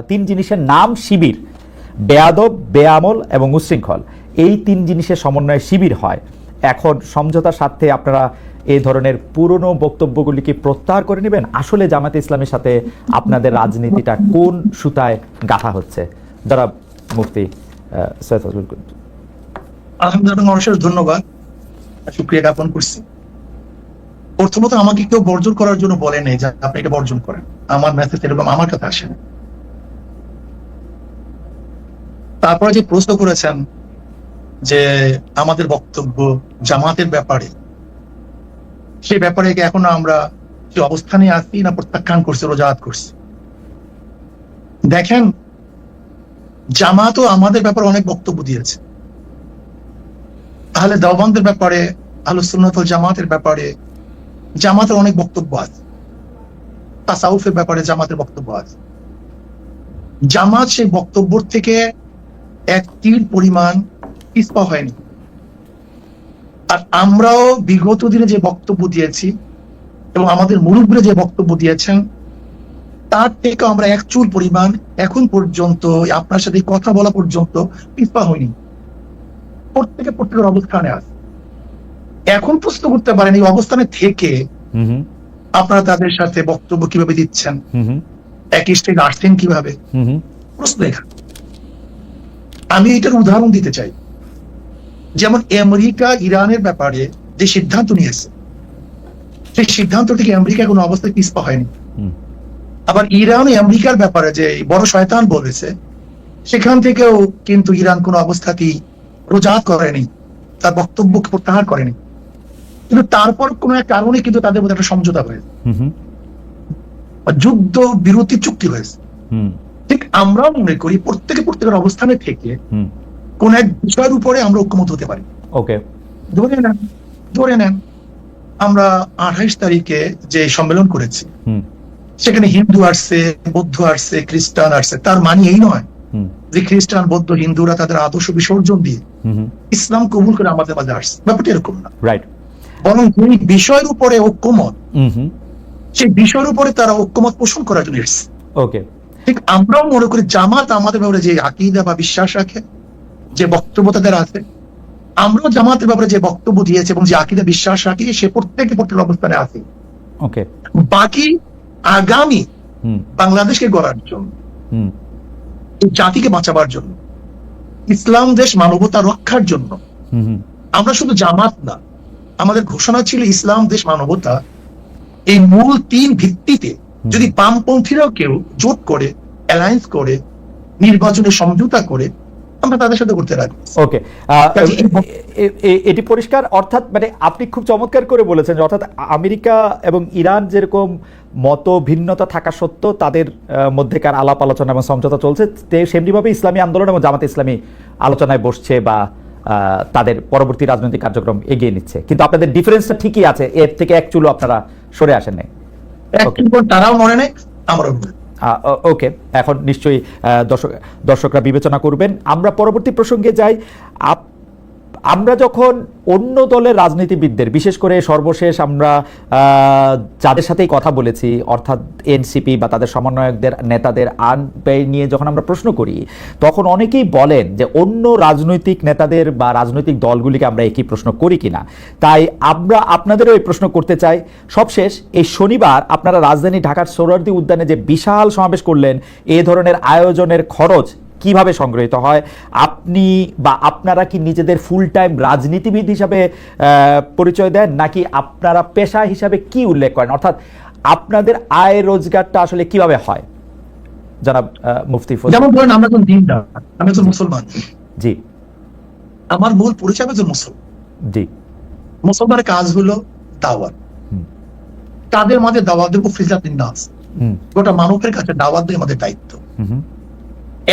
তিন জিনিসের নাম শিবির: বেয়াদব, বেআমল এবং উচ্ছৃঙ্খল। এই তিন জিনিসের সমন্বয়ে শিবির হয়। এখন সমঝোতার স্বার্থে আপনারা এই ধরনের পুরনো বক্তব্যগুলিকে প্রত্যাহার করে নেবেন? আসলে জামায়াতে ইসলামের সাথে আপনাদের রাজনীতিটা কোন সুতায় গাঁথা হচ্ছে? যারা মুফতি সৈয়দ ফজলুল করিম। আলহামদুলিল্লাহ, অশেষ ধন্যবাদ, শুকরিয়া জ্ঞাপন করছি। প্রথমত আমাকে কেউ বর্জন করার জন্য বলে নেই যে আপনি এটা বর্জন করেন। আমার মেসেজ এরকম আমার কাছে আসে না। তারপরে যে প্রশ্ন করেছেন যে আমাদের বক্তব্য জামাতের ব্যাপারে, সেই ব্যাপারে এখন আমরা যে অবস্থানে আছি না প্রত্যাখ্যান করছি, রোজাত করছি। দেখেন, জামাতও আমাদের ব্যাপারে অনেক বক্তব্য দিয়েছে। তাহলে দেওবন্দের ব্যাপারে, আহলুস সুন্নাত ওয়াল জামাতের ব্যাপারে জামাতের অনেক বক্তব্য আছে। তাসাউফের ব্যাপারে জামাতের বক্তব্য আছে। জামাত সেই বক্তব্য থেকে এক তিল পরিমাণ পিছপা হয়নি। আর আমরাও বিগত দিনে যে বক্তব্য দিয়েছি এবং আমাদের মুরব্বীরা যে বক্তব্য দিয়েছেন, তার থেকে আমরা এক চুল পরিমাণ এখন পর্যন্ত আপনার সাথে কথা বলা পর্যন্ত পিছপা হয়নি। প্রত্যেকের অবস্থানে আছে। এখন প্রশ্ন করতে পারেন এই অবস্থানে থেকে আপনারা তাদের সাথে বক্তব্য কিভাবে দিচ্ছেন, একই স্টেজে আসছেন কিভাবে, প্রশ্ন এখানে। আমি এটার উদাহরণ দিতে চাই। যেমন আমেরিকা ইরানের ব্যাপারে যে সিদ্ধান্ত নিয়েছে, সেই সিদ্ধান্ত থেকে আমেরিকা কোনো অবস্থায় পিছপা হয়নি। আবার ইরান আমেরিকার ব্যাপারে যে বড় শয়তান বলেছে, সেখান থেকেও কিন্তু ইরান কোনো অবস্থাতেই রোজাত করেনি, তার বক্তব্য প্রত্যাহার করেনি। কিন্তু তারপর কোন এক কারণে কিন্তু তাদের মধ্যে একটা সমঝোতা হয়েছে, যুদ্ধ বিরতি চুক্তি হয়েছে। ঠিক আমরাও মনে করি প্রত্যেকের অবস্থানে থেকে কোন এক বিষয়ের উপরে আমরা ঐক্যমত হতে পারি। ওকে, ধরে নেন আমরা 28 তারিখে যে সম্মেলন করেছি, সেখানে হিন্দু আসছে, বৌদ্ধ আসছে, খ্রিস্টান আসছে। তার মানে এই নয় যে খ্রিস্টান, বৌদ্ধ, হিন্দুরা তাদের আদর্শ বিসর্জন দিয়ে ইসলাম কবুল করে আমাদের মাঝে আসছে। ব্যাপারটা এরকম না। রাইট। বরং যে বিষয়ের উপরে ঐক্যমত, সেই বিষয়ের উপরে তারা ঐক্যমত পোষণ করার জন্য এসেছে। ওকে, ঠিক আমরাও মনে করি জামাত আমাদের ব্যাপারে যে আকীদা বা বিশ্বাস রাখে, যে বক্তব্য তাদের আছে, আমরাও জামাতের ব্যাপারে যে বক্তব্য দিয়েছে এবং যে আকীদা বিশ্বাস রাখি, সে প্রত্যেকের অবস্থানে আছে। ওকে, বাকি আগামী বাংলাদেশকে গড়ার জন্য, এই জাতিকে বাঁচাবার জন্য, ইসলাম দেশ মানবতা রক্ষার জন্য আমরা শুধু জামাত না, আমাদের ঘোষণা ছিল ইসলাম দেশ মানবতা। এই মূল তিন ভিত্তিতে যদি বামপন্থীরাও কেউ জোট করে, অ্যালায়েন্স করে, নির্বাচনে সমঝোতা করে, আমরা তাদের সাথে করতে রাখবো। ওকে, এটি পরিষ্কার। অর্থাৎ মানে আপনি খুব চমৎকার করে বলেছেন যে অর্থাৎ আমেরিকা এবং ইরান যেরকম মত ভিন্নতা থাকা সত্ত্বেও তাদের মধ্যেকার আলাপ আলোচনা এবং সমঝোতা চলছে, সেমনিভাবে ইসলামী আন্দোলন এবং জামাতে ইসলামী আলোচনায় বসছে বা তাদের পরবর্তী রাজনৈতিক কার্যক্রম এগিয়ে নিচ্ছে। কিন্তু আপনাদের ডিফারেন্সটা ঠিকই আছে, এর থেকে এক চুলো আপনারা সরে আসেন নাই। তারাও মনে নেই, আমরাও। ওকে, এখন নিশ্চয়ই দর্শকরা বিবেচনা করবেন। আমরা পরবর্তী প্রসঙ্গে যাই। আমরা যখন অন্য দলের রাজনীতিবিদদের, বিশেষ করে সর্বশেষ আমরা যাদের সাথেই কথা বলেছি, অর্থাৎ এনসিপি বা তাদের সমন্বয়কদের, নেতাদের আইন ব্যয় নিয়ে যখন আমরা প্রশ্ন করি, তখন অনেকেই বলেন যে অন্য রাজনৈতিক নেতাদের বা রাজনৈতিক দলগুলিকে আমরা একই প্রশ্ন করি কিনা। তাই আমরা আপনাদেরও এই প্রশ্ন করতে চাই। সবশেষ এই শনিবার আপনারা রাজধানী ঢাকার সোহরাওয়ার্দী উদ্যানে যে বিশাল সমাবেশ করলেন, এ ধরনের আয়োজনের খরচ কিভাবে সংগৃহীত হয়? আপনি বা আপনারা কি নিজেদের ফুল টাইম রাজনীতিবিদ হিসাবে পরিচয় দেন, নাকি আপনারা পেশা হিসাবে কি উল্লেখ করেন? অর্থাৎ আপনাদের আয় রোজগারটা আসলে কিভাবে হয়? জনাব মুফতি ফজল। যেমন ধরেন আমরা একজন দিনদার, আমি একজন মুসলমান। জি। আমার মূল পরিচয় একজন মুসলমান। জি। মুসলমানের কাজ হলো দাওয়াত। তাদের মাঝে দাওয়াত দেবো ফিজাতিন নাস, গোটা মানবের কাছে দাওয়াত দেওয়া আমাদের দায়িত্ব।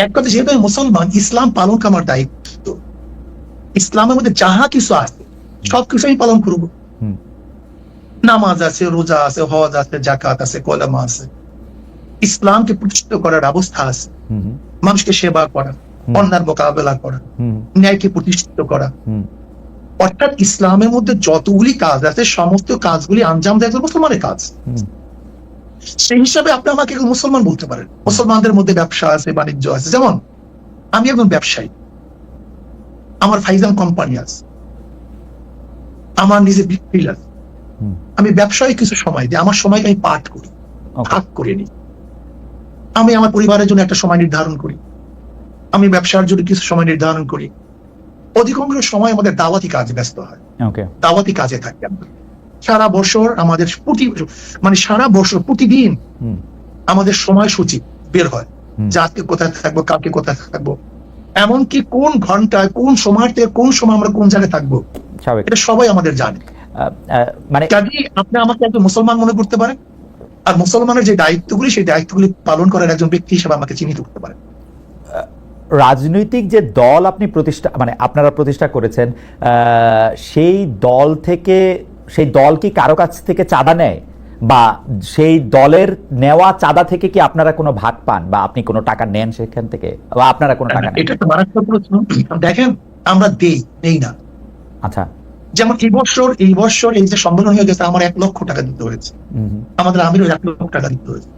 এক কথা, যেহেতু আমি মুসলমান, ইসলাম পালন করা আমার দায়িত্ব। ইসলামের মধ্যে যাহা কিছু আছে সবকিছু আমি পালন করবো। নামাজ আছে, রোজা আছে, হজ আছে, যাকাত আছে, কলেমা আছে। ইসলামকে প্রতিষ্ঠিত করার ব্যবস্থা আছে, মানুষকে সেবা করা, অন্যায়ের মোকাবেলা করা, ন্যায়কে প্রতিষ্ঠিত করা। অর্থাৎ ইসলামের মধ্যে যতগুলি কাজ আছে সমস্ত কাজগুলি আঞ্জাম দেয় একজন মুসলমানের কাজ। সেই হিসাবে আপনি আমাকে মুসলমান বলতে পারেন, মুসলমানদের মধ্যে ব্যবসা আছে, বাণিজ্য আছে। যেমন আমি একজন ব্যবসায়ী, আমার ফাইজান কোম্পানি আছে, আমার নিজে বিক্রি আছে, আমি ব্যবসায় কিছু সময় দিই, আমার সময়কে আমি পাঠ করি, ভাগ করে নিই। আমি আমার পরিবারের জন্য একটা সময় নির্ধারণ করি, আমি ব্যবসার জন্য কিছু সময় নির্ধারণ করি। অধিকাংশ সময় আমাদের দাওয়াতি কাজে ব্যস্ত হয়, দাওয়াতি কাজে থাকি আমরা সারা বছর। আমাদের সারা বছর প্রতিদিন আমাদের সময়সূচি বের হয় যে আজকে কোথায় থাকবো, কালকে কোথায় থাকবো, এমনকি কোন ঘন্টায় কোন সময় থেকে কোন সময় আমরা কোন জায়গায় থাকবো, এটা সবাই আমাদের জানে। মানে কাজেই আপনি আমাকে একজন মুসলমান মনে করতে পারেন, আর মুসলমানের যে দায়িত্বগুলি সেই দায়িত্বগুলি পালন করার একজন ব্যক্তি হিসেবে আমাকে চিহ্নিত করতে পারেন। রাজনৈতিক যে দল আপনি আপনারা প্রতিষ্ঠা করেছেন, সেই দল কি কারো কাছ থেকে চাঁদা নেয়, বা সেই দলের নেওয়া চাঁদা থেকে কি আপনারা কোনো ভাগ পান, বা আপনি কোনো টাকা নেন সেখান থেকে, বা আপনারা কোনো টাকা নেন? এটা তো মারাত্মক প্রশ্ন। দেখেন, আমরা নেই না। আচ্ছা, যেমন এই বছর এই যে সম্মেলন হয়ে গেছে, আমার 1 লক্ষ টাকা দিতে হয়েছে, আমাদের আমিরও 1 লক্ষ টাকা দিতে হয়েছে।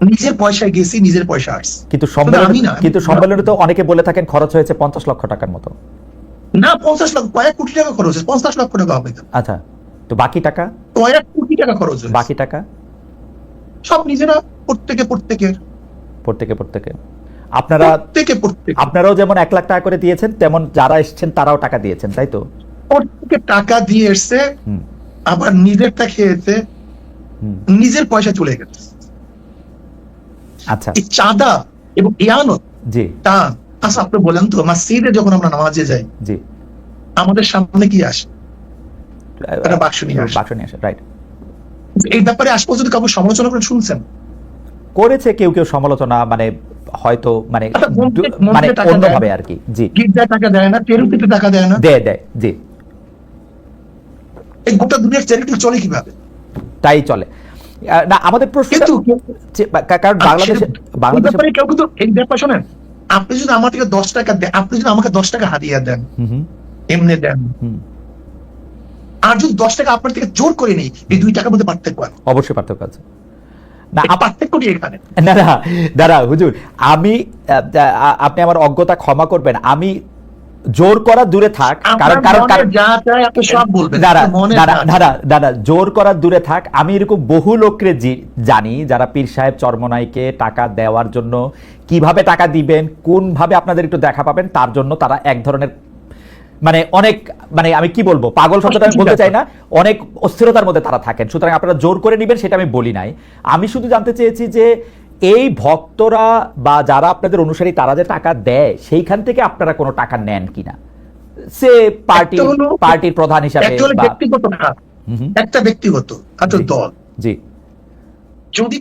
নিজের পয়সায় গেছি, নিজের পয়সা আসছে। কিন্তু সম্মেলনে তো অনেকে বলে থাকেন খরচ হয়েছে 50 লক্ষ টাকার মতো। না, 50 লক্ষ, কয়েক কোটি টাকা খরচ হয়েছে, 50 লক্ষ টাকা হবে। আচ্ছা, তো বাকি টাকা? কয়েক কোটি টাকা খরচ হয়েছে। বাকি টাকা সব নিজেরা, প্রত্যেকে আপনারাও যেমন 1 লাখ টাকা করে দিয়েছেন, তেমন যারা এসেছেন তারাও টাকা দিয়েছেন, তাই তো? প্রত্যেকে টাকা দিয়ে এসছে, আবার নিজেরটা খেয়েছে, নিজের পয়সা চলে গেছে। আচ্ছা, এই চাঁদা এবং ইয়ানত, জি, তা আচ্ছা আপনি বলেন তো, মসজিদে যখন আমরা নামাজে যাই, জি, আমাদের সামনে কি আসে? একটা বাক্স নিয়ে আসে, রাইট। এই ব্যাপারে আজ পর্যন্ত কাউকে সমালোচনা করে শুনছেন? করেছে কেউ সমালোচনা, মানে হয়তো মানে অন্যভাবে আর কি। জি, গির্জায় টাকা দেয় না, চ্যারিটিতে টাকা দেয় না, দেয়, জি। এই গোটা দুনিয়ার চ্যারিটি চলে কিভাবে? তাই চলে না। আমাদের প্রশ্ন, কারণ বাংলাদেশে কেউ কিন্তু এই ব্যাপার শোনেন, আপনি যদি আমার থেকে 10 টাকা দেন, আপনি যদি আমাকে 10 টাকা হাদিয়া দেন, এমনি দেন, আর যদি 10 টাকা আপনার থেকে জোর করে নেই, এই 2 টাকার মধ্যে পার্থক্য আছে। অবশ্যই পার্থক্য আছে। না, পার্থক্য কি এখানে? দাঁড়া হুজুর, আপনি আমার অজ্ঞতা ক্ষমা করবেন। আমি জোর করা দূরে থাক, দাদা জোর করা দূরে থাক, আমি এরকম বহু লোককে জানি যারা পীর সাহেব চরমনাইকে টাকা দেওয়ার জন্য কিভাবে টাকা দিবেন, কোন ভাবে আপনাদের একটু দেখা পাবেন, তার জন্য তারা এক ধরনের অনেক আমি কি বলবো, পাগল শব্দটা আমি বলতে চাই না, অনেক অস্থিরতার মধ্যে তারা থাকেন। সুতরাং আপনারা জোর করে নেবেন সেটা আমি বলি নাই। আমি শুধু জানতে চেয়েছি যে এই ভক্তরা বা যারা আপনাদের অনুসারী তারা যে টাকা দেয়, সেইখান থেকে আপনারা কোনো টাকা নেন কিনা, সে পার্টির প্রধান হিসাবে, একটা ব্যক্তিগত দল, জি, যদি